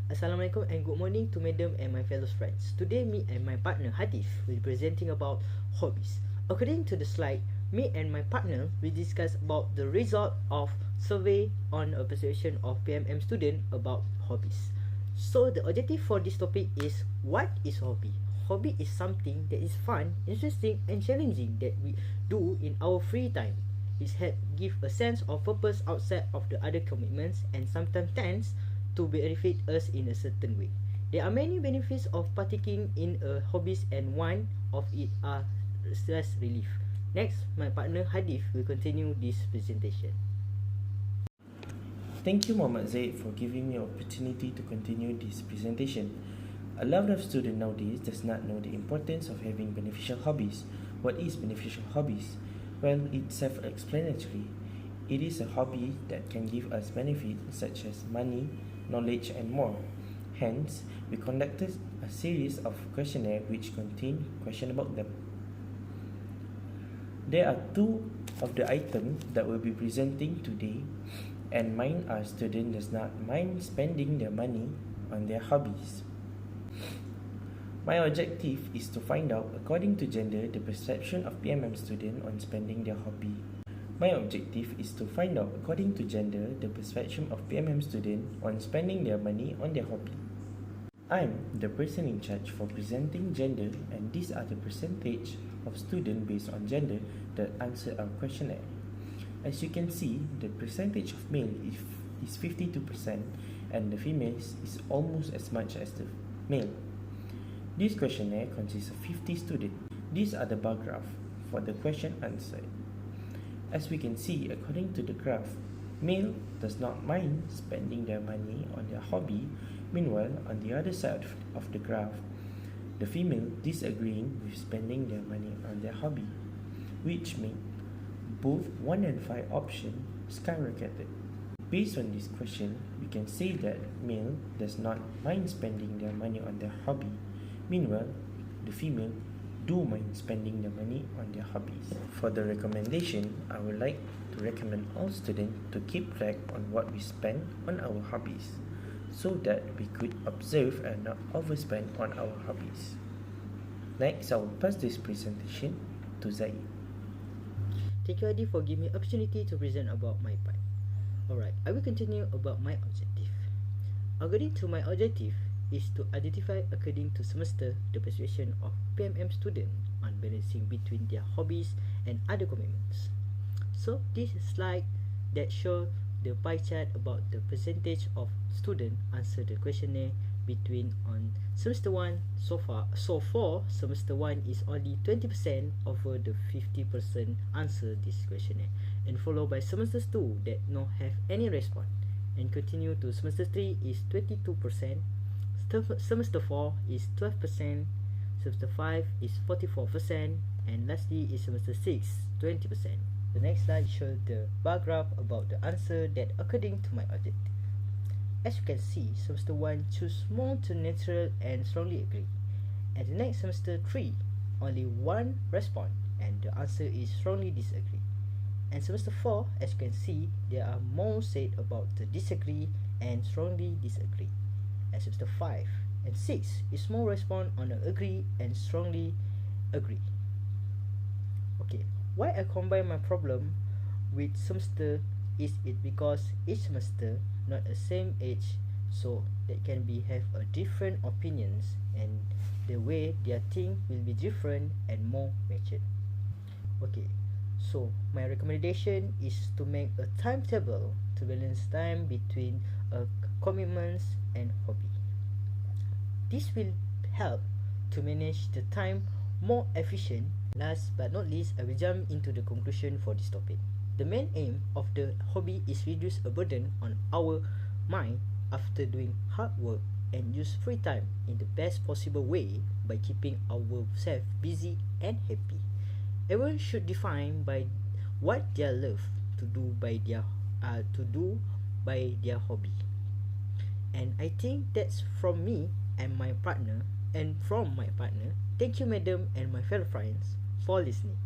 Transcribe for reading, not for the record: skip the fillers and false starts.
Assalamualaikum and good morning to Madam and my fellow friends. Today, me and my partner Hadef will be presenting about hobbies. According to the slide, me and my partner will discuss about the result of survey on a perception of PMM student about hobbies. So the objective for this topic is, what is hobby? Hobby is something that is fun, interesting and challenging that we do in our free time. It helps give a sense of purpose outside of the other commitments and sometimes tends to benefit us in a certain way. There are many benefits of partaking in a hobbies and one of it are stress relief. Next, my partner Hadif will continue this presentation. Thank you, Mohammad Zaid, for giving me an opportunity to continue this presentation. A lot of students nowadays does not know the importance of having beneficial hobbies. What is beneficial hobbies? Well, it's self-explanatory. It is a hobby that can give us benefits such as money, knowledge, and more. Hence, we conducted a series of questionnaires which contain questions about them. There are two of the items that we'll be presenting today, and mine are students does not mind spending their money on their hobbies. My objective is to find out, according to gender, the perception of PMM student on spending their hobby. My objective is to find out, according to gender, the perception of PMM student on spending their money on their hobby. I'm the person in charge for presenting gender, and these are the percentage of students based on gender that answer our questionnaire. As you can see, the percentage of male is 52% and the females is almost as much as the male. This questionnaire consists of 50 students. These are the bar graph for the question answered. As we can see, according to the graph, male does not mind spending their money on their hobby. Meanwhile, on the other side of the graph, the female disagreeing with spending their money on their hobby, which make both 1 and 5 options skyrocketed. Based on this question, we can say that male does not mind spending their money on their hobby. Meanwhile, the female do mind spending the money on their hobbies. For the recommendation, I would like to recommend all students to keep track on what we spend on our hobbies, so that we could observe and not overspend on our hobbies. Next, I will pass this presentation to Zaid. Thank you, Adi, for giving me opportunity to present about my part. Alright, I will continue about my objective. According to my objective is to identify, according to semester, the perception of PMM student on balancing between their hobbies and other commitments. So this slide that show the pie chart about the percentage of student answer the questionnaire between on semester 1 so far. So for semester 1 is only 20% over the 50% answer this questionnaire, and followed by semester 2 that no have any response, and continue to semester 3 is 22%, semester 4 is 12%, semester 5 is 44%, and lastly is semester 6 20%. The next slide shows the bar graph about the answer that according to my objective. As you can see, semester 1 choose small to neutral and strongly agree. At the next semester 3, only 1 respond and the answer is strongly disagree. And semester 4, as you can see, there are more said about the disagree and strongly disagree. At semester 5 and 6 is more respond on the agree and strongly agree. Okay, why I combine my problem with semester is it because each semester not the same age, so that can be have a different opinions and the way their think will be different and more matured. Okay, so my recommendation is to make a timetable to balance time between commitments and hobby. This will help to manage the time more efficient. Last but not least, I will jump into the conclusion for this topic. The main aim of the hobby is reduce a burden on our mind after doing hard work and use free time in the best possible way by keeping ourselves busy and happy. Everyone should define by what they love to do by their hobby. And I think that's from me and my partner. And from my partner, thank you, madam and my fellow friends, for listening.